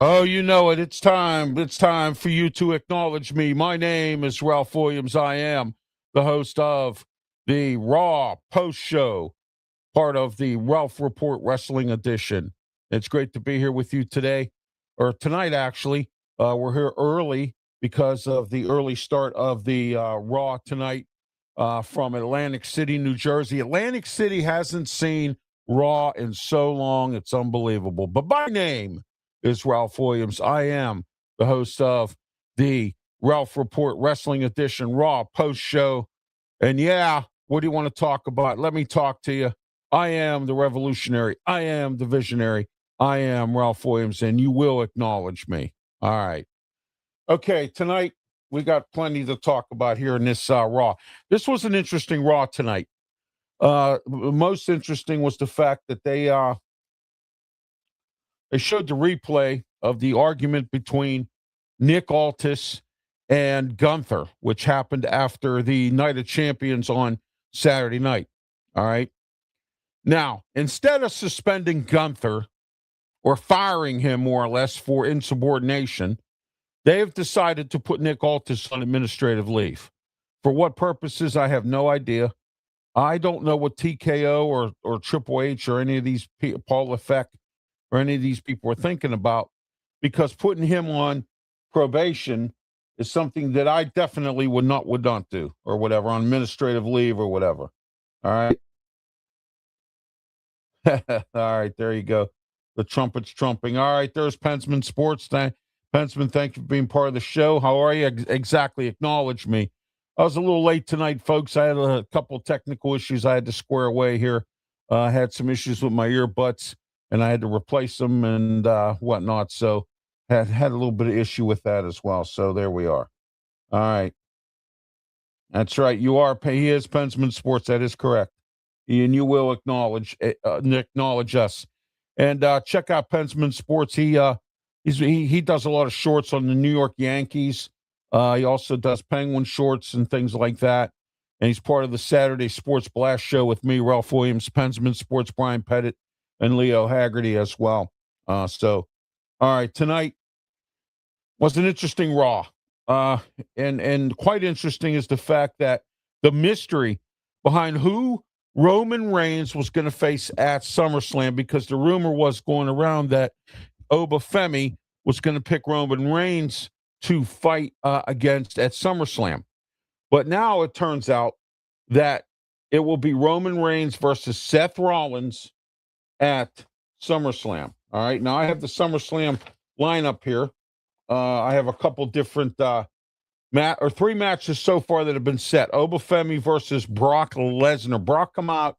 Oh, you know it. It's time. It's time for you to acknowledge me. My name is Ralph Williams. I am the host of the Raw Post Show, part of the Ralph Report Wrestling Edition. It's great to be here with you today, or tonight, actually. We're here early because of the early start of the Raw tonight from Atlantic City, New Jersey. Atlantic City hasn't seen Raw in so long. It's unbelievable. But my name is Ralph Williams. I am the host of the Ralph Report Wrestling Edition Raw Post Show. And yeah, what do you want to talk about? Let me talk to you. I am the revolutionary. I am the visionary. I am Ralph Williams, and you will acknowledge me. All right. Okay, tonight we got plenty to talk about here in this Raw. This was an interesting Raw tonight. Most interesting was the fact that they showed the replay of the argument between Nick Aldis and Gunther, which happened after the Night of Champions on Saturday night. All right. Now, instead of suspending Gunther or firing him more or less for insubordination, they have decided to put Nick Aldis on administrative leave. For what purposes, I have no idea. I don't know what TKO or Triple H or any of these Paul Levesque or any of these people are thinking about, because putting him on probation is something that I definitely would not do, or whatever, on administrative leave or whatever. All right. All right, there you go. The trumpet's trumping. All right, there's Pensman Sports. Pensman, thank you for being part of the show. How are you? Exactly. Acknowledge me. I was a little late tonight, folks. I had a couple of technical issues I had to square away here. I had some issues with my earbuds, and I had to replace them and whatnot. So had a little bit of issue with that as well. So there we are. All right. That's right. He is Pensman Sports. That is correct. And you will acknowledge us. And check out Pensman Sports. He does a lot of shorts on the New York Yankees. He also does Penguin shorts and things like that. And he's part of the Saturday Sports Blast show with me, Ralph Williams, Pensman Sports, Brian Pettit, and Leo Haggerty as well. All right, tonight was an interesting Raw. And quite interesting is the fact that the mystery behind who Roman Reigns was going to face at SummerSlam, because the rumor was going around that Oba Femi was going to pick Roman Reigns to fight against at SummerSlam. But now it turns out that it will be Roman Reigns versus Seth Rollins at SummerSlam. All right. Now I have the SummerSlam lineup here. I have a couple different three matches so far that have been set. Oba Femi versus Brock Lesnar. Brock come out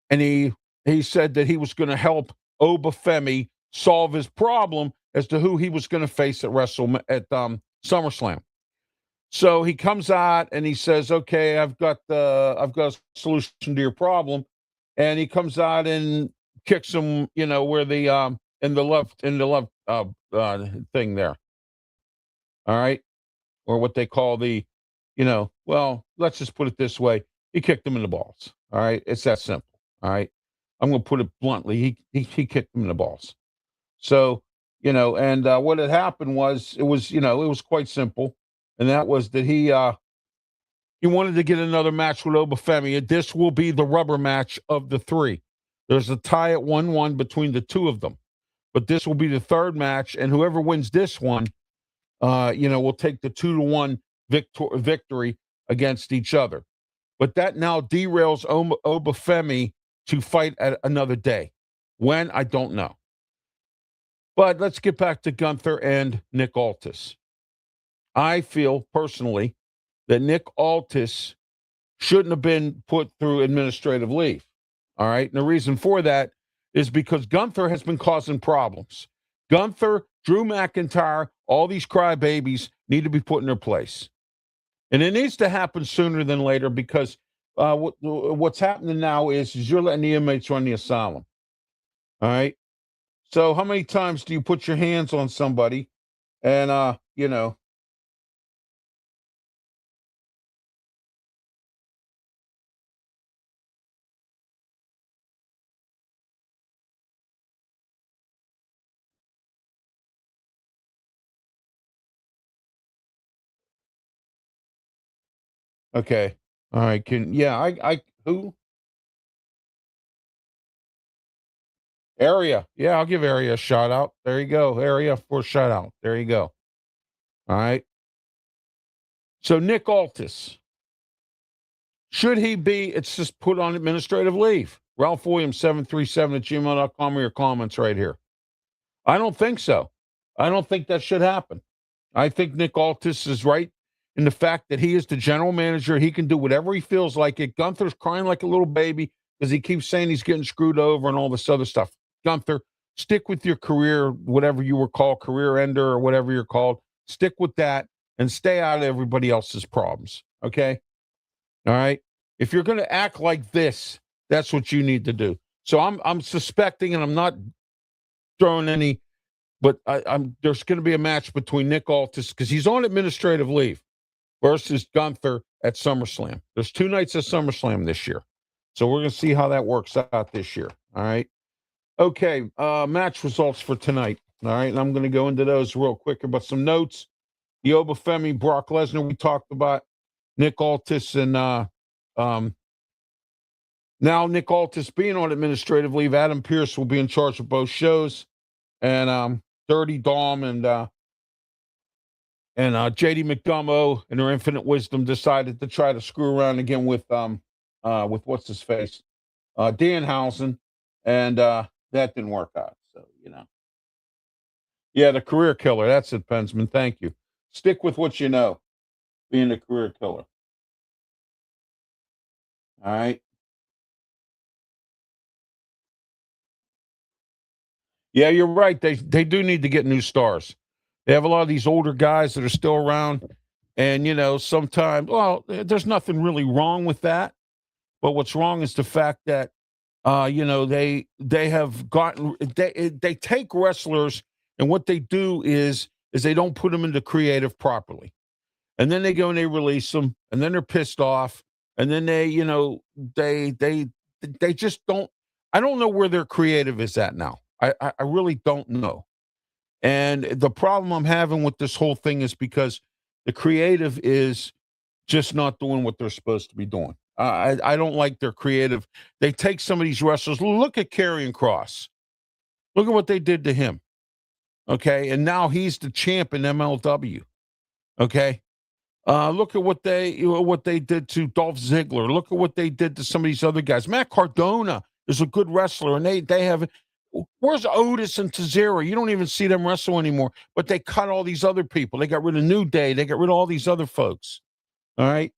and he said that he was going to help Oba Femi solve his problem as to who he was going to face at SummerSlam. So he comes out and he says, "Okay, I've got a solution to your problem," and he comes out and kicks him, where the in the left thing there. All right. Or what they call let's just put it this way. He kicked him in the balls. All right. It's that simple. All right. I'm going to put it bluntly. He kicked him in the balls. So, and what had happened was, it was quite simple. And that was that He wanted to get another match with Obafemi. This will be the rubber match of the three. There's a tie at 1-1 between the two of them. But this will be the third match, and whoever wins this one, will take the 2-1 victory against each other. But that now derails Obafemi to fight at another day. When, I don't know. But let's get back to Gunther and Nick Aldis. I feel personally that Nick Aldis shouldn't have been put through administrative leave. All right. And the reason for that is because Gunther has been causing problems. Gunther, Drew McIntyre, all these crybabies need to be put in their place. And it needs to happen sooner than later because what's happening now is you're letting the inmates run the asylum. All right. So how many times do you put your hands on somebody and, okay. All right. Who? Area. Yeah, I'll give Area a shout out. There you go. Area for a shout out. There you go. All right. So Nick Aldis, should he be, it's just put on administrative leave. Ralph Williams, 737 at gmail.com, or your comments right here. I don't think so. I don't think that should happen. I think Nick Aldis is right in the fact that he is the general manager. He can do whatever he feels like it. Gunther's crying like a little baby because he keeps saying he's getting screwed over and all this other stuff. Gunther, stick with your career, whatever you were called, career ender or whatever you're called. Stick with that and stay out of everybody else's problems. Okay? All right? If you're going to act like this, that's what you need to do. So I'm suspecting, and I'm not throwing any, but there's going to be a match between Nick Aldis because he's on administrative leave versus Gunther at SummerSlam. There's 2 nights at SummerSlam this year. So we're going to see how that works out this year. All right? Okay, match results for tonight. All right, and I'm going to go into those real quicker, but some notes. The Obafemi, Brock Lesnar, we talked about. Nick Aldis and now Nick Aldis being on administrative leave. Adam Pearce will be in charge of both shows. And Dirty Dom and JD McDomo in their infinite wisdom decided to try to screw around again with what's his face? Danhausen. And that didn't work out. So, Yeah, the career killer. That's it, Pensman. Thank you. Stick with what you know, being a career killer. All right. Yeah, you're right. They do need to get new stars. They have a lot of these older guys that are still around. And, sometimes, there's nothing really wrong with that. But what's wrong is the fact that, they have gotten, they take wrestlers and what they do is they don't put them into creative properly. And then they go and they release them and then they're pissed off. And then they just don't, I don't know where their creative is at now. I really don't know. And the problem I'm having with this whole thing is because the creative is just not doing what they're supposed to be doing. I don't like their creative. They take some of these wrestlers. Look at Karrion Kross. Look at what they did to him. Okay. And now he's the champ in MLW. Okay. Look at what they did to Dolph Ziggler. Look at what they did to some of these other guys. Matt Cardona is a good wrestler, and they have. Where's Otis and Tazera? You don't even see them wrestle anymore. But they cut all these other people. They got rid of New Day. They got rid of all these other folks. All right.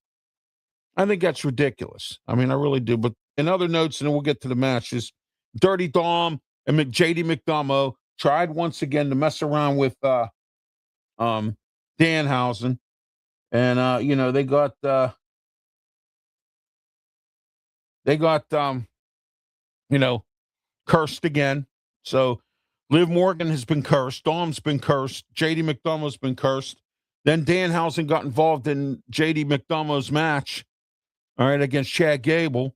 I think that's ridiculous. I mean, I really do. But in other notes, and then we'll get to the matches. Dirty Dom and JD McDomo tried once again to mess around with Danhausen. And they got cursed again. So Liv Morgan has been cursed. Dom's been cursed. JD McDomo's been cursed. Then Danhausen got involved in JD McDomo's match, all right, against Chad Gable.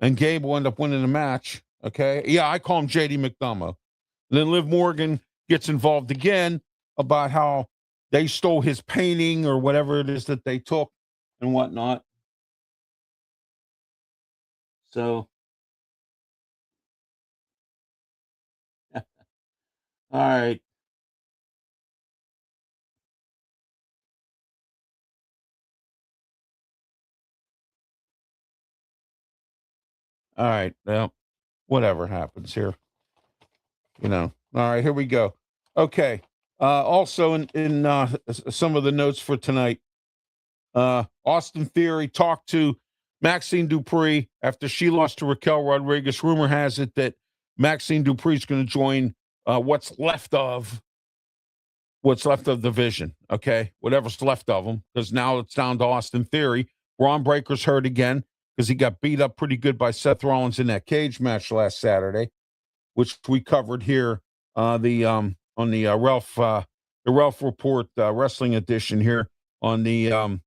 And Gable ended up winning the match. Okay. Yeah, I call him JD McDomo. And then Liv Morgan gets involved again about how they stole his painting or whatever it is that they took and whatnot. So, all right. All right. Well, whatever happens here, you know. All right, here we go. Okay. Also in some of the notes for tonight, Austin Theory talked to Maxine Dupree after she lost to Raquel Rodriguez. Rumor has it that Maxine Dupree is going to join what's left of the Vision. Okay, whatever's left of them, because now it's down to Austin Theory. Braun Breaker's hurt again because he got beat up pretty good by Seth Rollins in that cage match last Saturday, which we covered here the on the Ralph Report Wrestling Edition here on the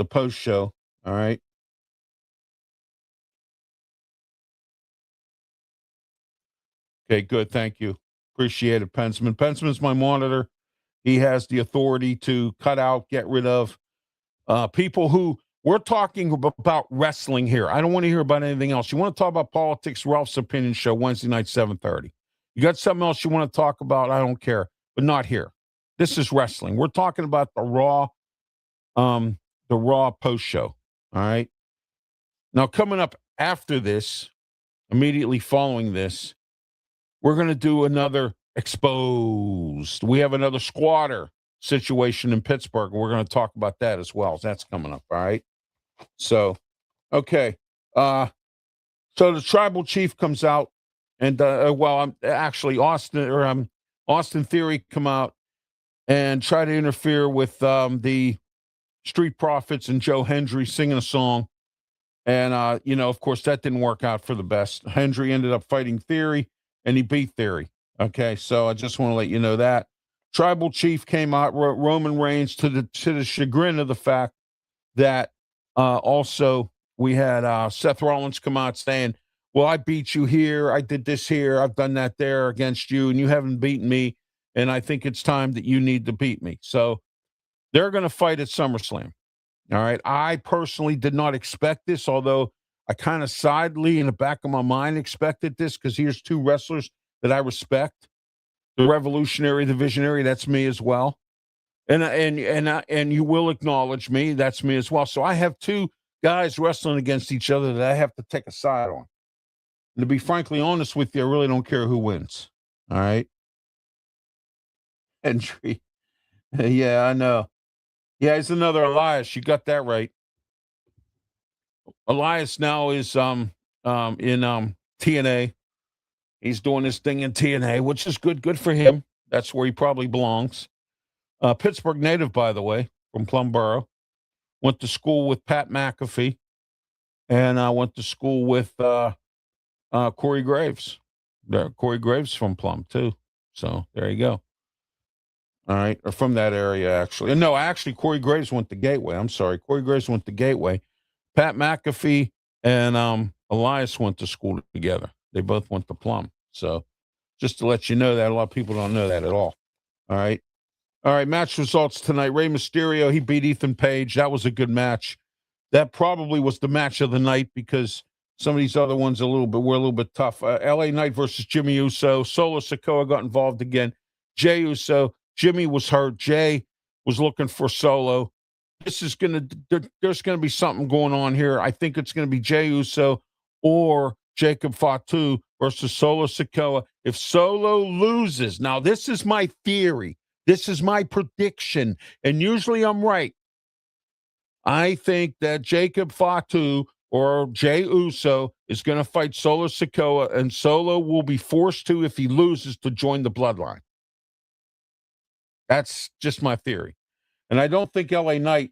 post show. All right. Okay, good. Thank you. Appreciate it, Pensman. Pensman's my monitor. He has the authority to cut out, get rid of people who we're talking about wrestling here. I don't want to hear about anything else. You want to talk about politics? Ralph's Opinion Show, Wednesday night, 7:30. You got something else you want to talk about? I don't care, but not here. This is wrestling. We're talking about the Raw post show. All right. Now, coming up after this, immediately following this, we're going to do another exposed. We have another squatter situation in Pittsburgh. And we're going to talk about that as well. That's coming up. All right. So, okay. So the tribal chief comes out, and I'm actually Austin Theory come out and try to interfere with the Street Profits and Joe Hendry singing a song. And, of course, that didn't work out for the best. Hendry ended up fighting Theory, and he beat Theory. Okay, so I just want to let you know that. Tribal Chief came out, Roman Reigns, to the chagrin of the fact that also we had Seth Rollins come out saying, well, I beat you here, I did this here, I've done that there against you, and you haven't beaten me, and I think it's time that you need to beat me. So they're going to fight at SummerSlam. All right. I personally did not expect this, although I kind of sidely in the back of my mind expected this, because here's two wrestlers that I respect. The Revolutionary, the Visionary, that's me as well. And you will acknowledge me, that's me as well. So I have two guys wrestling against each other that I have to take a side on. And to be frankly honest with you, I really don't care who wins. All right. Entry. Yeah, I know. Yeah, he's another Elias. You got that right. Elias now is in TNA. He's doing his thing in TNA, which is good. Good for him. That's where he probably belongs. Pittsburgh native, by the way, from Plumboro. Went to school with Pat McAfee, and I went to school with Corey Graves. Corey Graves from Plum too. So there you go. All right, or from that area actually. No, actually, Corey Graves went to Gateway. I'm sorry, Corey Graves went to Gateway. Pat McAfee and Elias went to school together. They both went to Plum. So just to let you know that, a lot of people don't know that at all. All right. All right, match results tonight. Rey Mysterio, he beat Ethan Page. That was a good match. That probably was the match of the night, because some of these other ones were a little bit tough. LA Knight versus Jimmy Uso. Solo Sikoa got involved again. Jey Uso. Jimmy was hurt. Jay was looking for Solo. There's going to be something going on here. I think it's going to be Jey Uso or Jacob Fatu versus Solo Sikoa. If Solo loses, now this is my theory. This is my prediction, and usually I'm right. I think that Jacob Fatu or Jey Uso is going to fight Solo Sikoa, and Solo will be forced to, if he loses, to join the Bloodline. That's just my theory. And I don't think LA Knight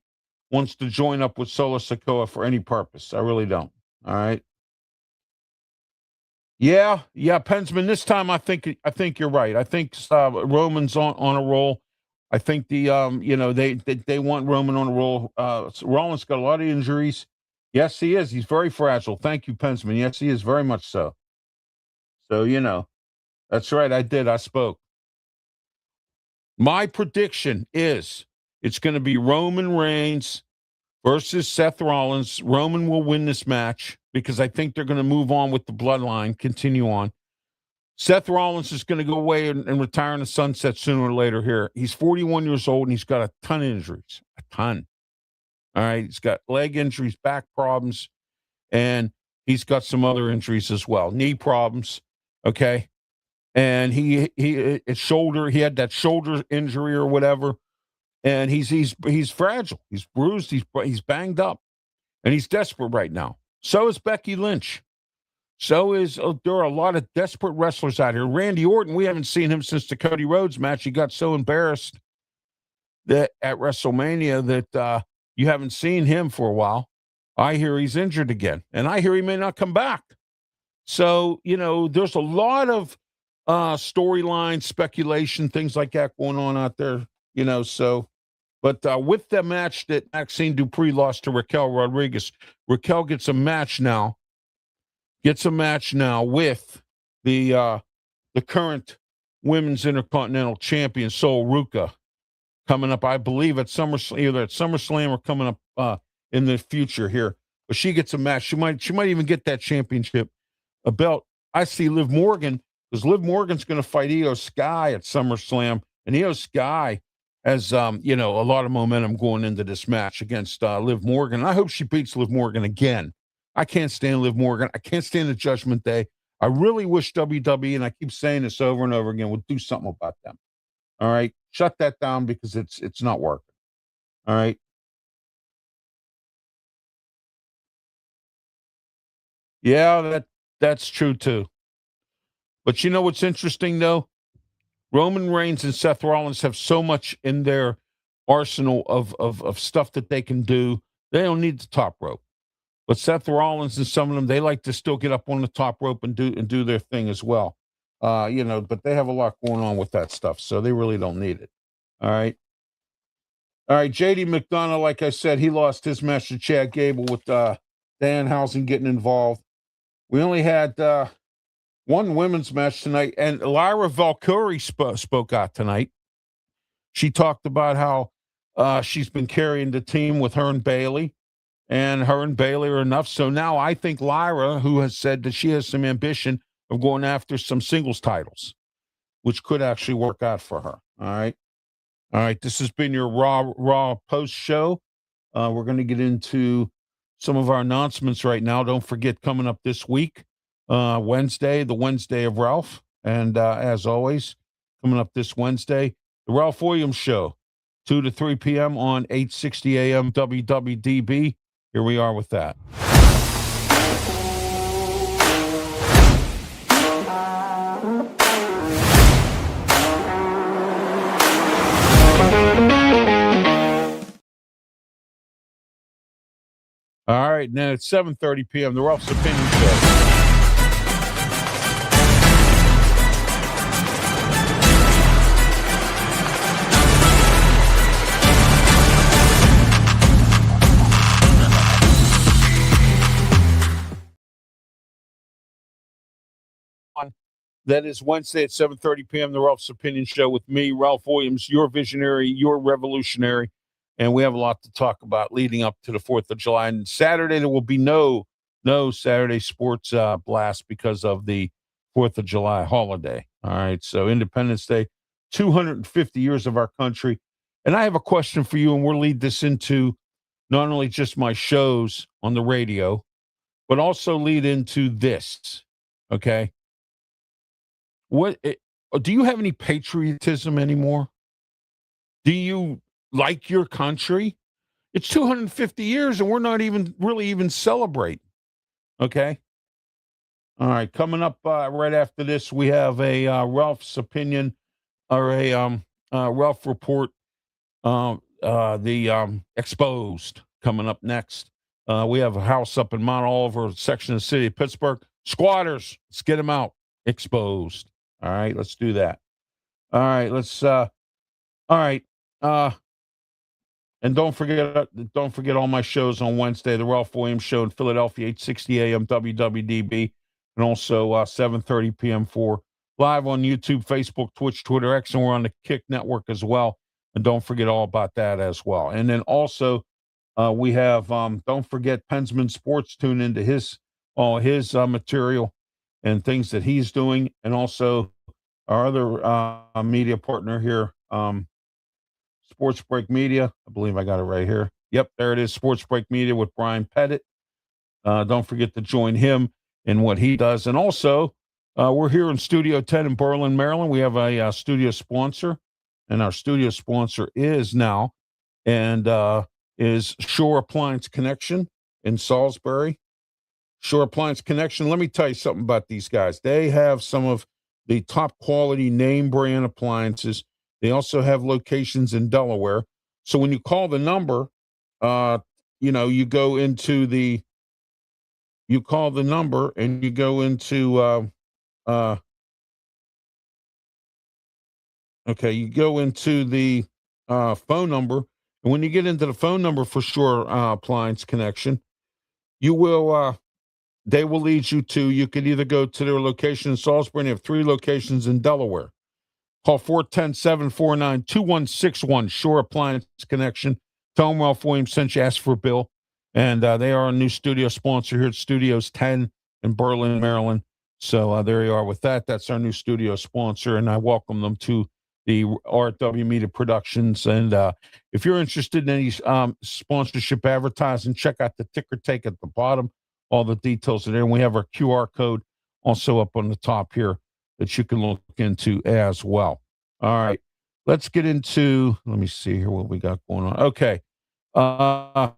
wants to join up with Solo Sikoa for any purpose. I really don't. All right. Yeah, Pensman. This time, I think you're right. I think Roman's on a roll. I think they want Roman on a roll. Rollins got a lot of injuries. Yes, he is. He's very fragile. Thank you, Pensman. Yes, he is very much so. So that's right. I spoke. My prediction is it's going to be Roman Reigns versus Seth Rollins. Roman will win this match because I think they're going to move on with the bloodline, continue on. Seth Rollins is going to go away and retire in the sunset sooner or later here. He's 41 years old, and he's got a ton of injuries. A ton. All right. He's got leg injuries, back problems, and he's got some other injuries as well. Knee problems. Okay. And his shoulder, he had that shoulder injury or whatever. And he's fragile. He's bruised. He's banged up. And he's desperate right now. So is Becky Lynch. So is there are a lot of desperate wrestlers out here. Randy Orton, we haven't seen him since the Cody Rhodes match. He got so embarrassed that at WrestleMania that you haven't seen him for a while. I hear he's injured again, and I hear he may not come back. So, there's a lot of storyline, speculation, things like that going on out there, so. But with the match that Maxine Dupree lost to Raquel Rodriguez, Raquel gets a match now with the current Women's Intercontinental Champion, Sol Ruca, coming up, I believe, at SummerSlam, either at SummerSlam or coming up in the future here. But she gets a match. She might even get that championship, a belt. I see Liv Morgan, because Liv Morgan's going to fight Io Sky at SummerSlam, and Io Sky has, a lot of momentum going into this match against Liv Morgan. I hope she beats Liv Morgan again. I can't stand Liv Morgan. I can't stand the Judgment Day. I really wish WWE, and I keep saying this over and over again, would do something about them. All right? Shut that down because it's not working. All right? Yeah, that's true too. But you know what's interesting, though? Roman Reigns and Seth Rollins have so much in their arsenal of stuff that they can do. They don't need the top rope. But Seth Rollins and some of them, they like to still get up on the top rope and do their thing as well. But they have a lot going on with that stuff, so they really don't need it. All right. All right, JD McDonough, like I said, he lost his match to Chad Gable with Danhausen getting involved. We only had one women's match tonight, and Lyra Valkyrie spoke out tonight. She talked about how she's been carrying the team with her and Bayley. And her and Bayley are enough. So now I think Lyra, who has said that she has some ambition of going after some singles titles, which could actually work out for her. All right. All right. This has been your Raw post show. We're going to get into some of our announcements right now. Don't forget, coming up this week, Wednesday, the Wednesday of Ralph. And as always, coming up this Wednesday, the Ralph Williams Show, 2 to 3 p.m. on 860 AM WWDB. Here we are with that. All right, now it's 7:30 p.m. The Ralph's Opinion Show. That is Wednesday at 7:30 p.m., the Ralph's Opinion Show with me, Ralph Williams, your visionary, your revolutionary. And we have a lot to talk about leading up to the 4th of July. And Saturday, there will be no Saturday sports blast because of the 4th of July holiday. All right, so Independence Day, 250 years of our country. And I have a question for you, and we'll lead this into not only just my shows on the radio, but also lead into this, okay? Do you have any patriotism anymore? Do you like your country? It's 250 years and we're not even really celebrating. Okay. All right. Coming up right after this, we have a Ralph's Opinion or a Ralph Report, the Exposed coming up next. We have a house up in Mount Oliver, section of the city of Pittsburgh. Squatters, let's get them out. Exposed. All right, let's do that. All right, all right. And don't forget all my shows on Wednesday, the Ralph Williams Show in Philadelphia, 860 AM WWDB, and also 7:30 p.m. for live on YouTube, Facebook, Twitch, Twitter, X, and we're on the Kick Network as well. And don't forget all about that as well. And then also We have, don't forget, Pensman Sports. Tune into all his material and things that he's doing, and also our other media partner here, Sports Break Media. I believe I got it right here. Yep, there it is. Sports Break Media with Brian Pettit. Don't forget to join him in what he does. And also, we're here in Studio 10 in Berlin, Maryland. We have a studio sponsor, and our studio sponsor is now and is Shore Appliance Connection in Salisbury. Shore Appliance Connection. Let me tell you something about these guys. They have some of the top quality name brand appliances. They also have locations in Delaware. So when you call the number, you go into you call the number and you go into you go into the phone number, and when you get into the phone number for Shore Appliance Connection, you will they will lead you to, you could either go to their location in Salisbury, and they have 3 locations in Delaware. Call 410-749-2161, Shore Appliance Connection. Tell them Ralph Williams sent you, ask for Bill. And they are a new studio sponsor here at Studios 10 in Berlin, Maryland. So there you are with that. That's our new studio sponsor, and I welcome them to the RW Media Productions. And if you're interested in any sponsorship advertising, check out the ticker tape at the bottom. All the details are there. And we have our QR code also up on the top here that you can look into as well. All right. Let's get into, let me see here what we got going on. Okay. All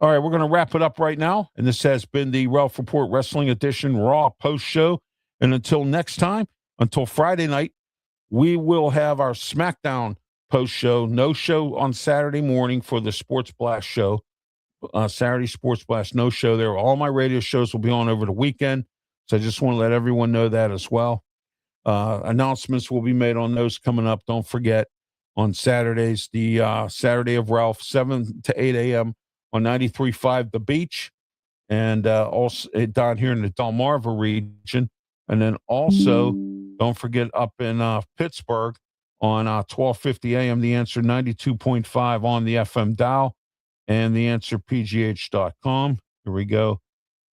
right, we're going to wrap it up right now. And this has been the Ralph Report Wrestling Edition Raw post show. And until next time, until Friday night, we will have our SmackDown post show. No show on Saturday morning for the Sports Blast show. Saturday Sports Blast, no show there. All my radio shows will be on over the weekend. So I just want to let everyone know that as well. Announcements will be made on those coming up. Don't forget on Saturdays, the Saturday of Ralph, 7 to 8 a.m. on 93.5 The Beach, and also down here in the Delmarva region. And then also, don't forget up in Pittsburgh on 12:50 a.m. The Answer 92.5 on the FM dial and the Answer PGH.com. Here we go.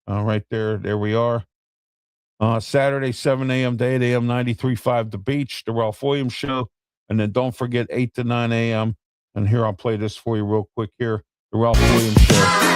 Right there. There we are. Saturday, 7 a.m. to 8 a.m., 93.5 The Beach, The Ralph Williams Show. And then don't forget 8 to 9 a.m. And here, I'll play this for you real quick here. The Ralph Williams Show.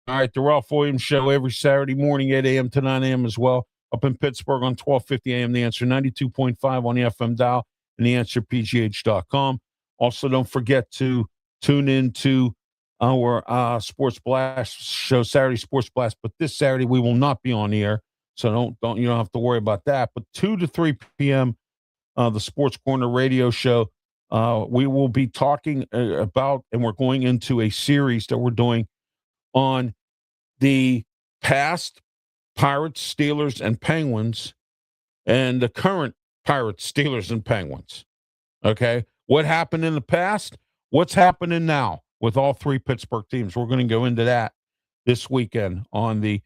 All right, the Ralph Williams Show every Saturday morning, 8 a.m. to 9 a.m. as well. Up in Pittsburgh on 12:50 a.m. The Answer 92.5 on the FM dial and the Answer PGH.com. Also, don't forget to tune in to our Sports Blast show, Saturday Sports Blast. But this Saturday we will not be on the air, so don't have to worry about that. But 2 to 3 p.m. The Sports Corner Radio Show. We will be talking about, and we're going into a series that we're doing on the past Pirates, Steelers, and Penguins, and the current Pirates, Steelers, and Penguins. Okay? What happened in the past? What's happening now with all 3 Pittsburgh teams? We're going to go into that this weekend on the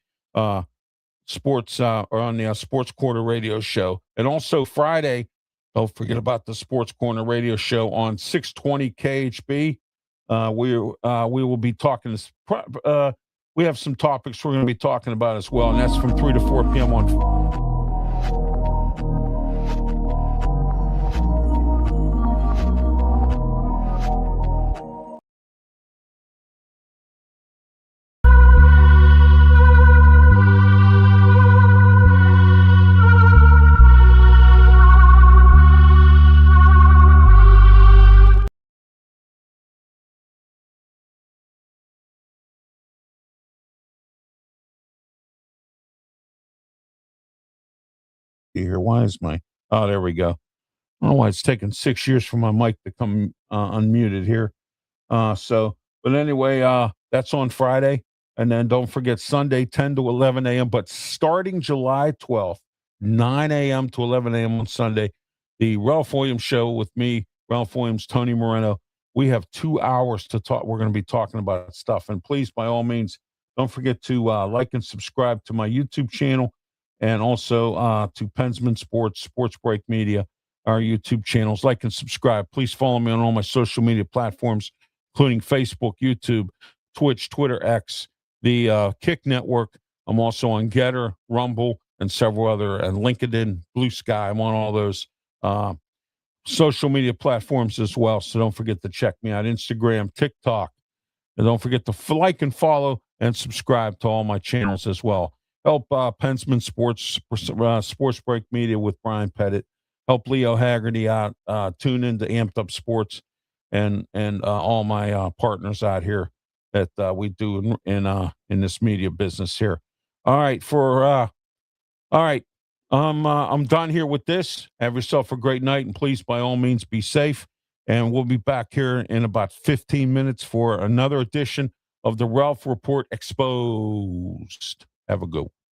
Sports Corner Radio Show. And also Friday, don't forget about the Sports Corner Radio Show on 620 KHB. We will be talking we have some topics we're going to be talking about as well, and that's from 3 to 4 p.m. on. Here, why is oh, there we go. I don't know why it's taking 6 years for my mic to come unmuted here. But anyway, that's on Friday. And then don't forget Sunday, 10 to 11 a.m. But starting July 12th, 9 a.m. to 11 a.m. on Sunday. The Ralph Williams Show with me, Ralph Williams, Tony Moreno. We have 2 hours to talk. We're going to be talking about stuff. And please, by all means, don't forget to like and subscribe to my YouTube channel and also to Pensman Sports, Sports Break Media, our YouTube channels. Like and subscribe. Please follow me on all my social media platforms, including Facebook, YouTube, Twitch, Twitter, X, the Kick Network. I'm also on Getter, Rumble, and several other, and LinkedIn, Blue Sky. I'm on all those social media platforms as well. So don't forget to check me out. Instagram, TikTok. And don't forget to like and follow and subscribe to all my channels as well. Help Pensman Sports, Sports Break Media with Brian Pettit. Help Leo Haggerty out. Tune into Amped Up Sports and all my partners out here that we do in this media business here. All right, all right. I'm done here with this. Have yourself a great night, and please, by all means, be safe. And we'll be back here in about 15 minutes for another edition of the Ralph Report Exposed. Have a good one.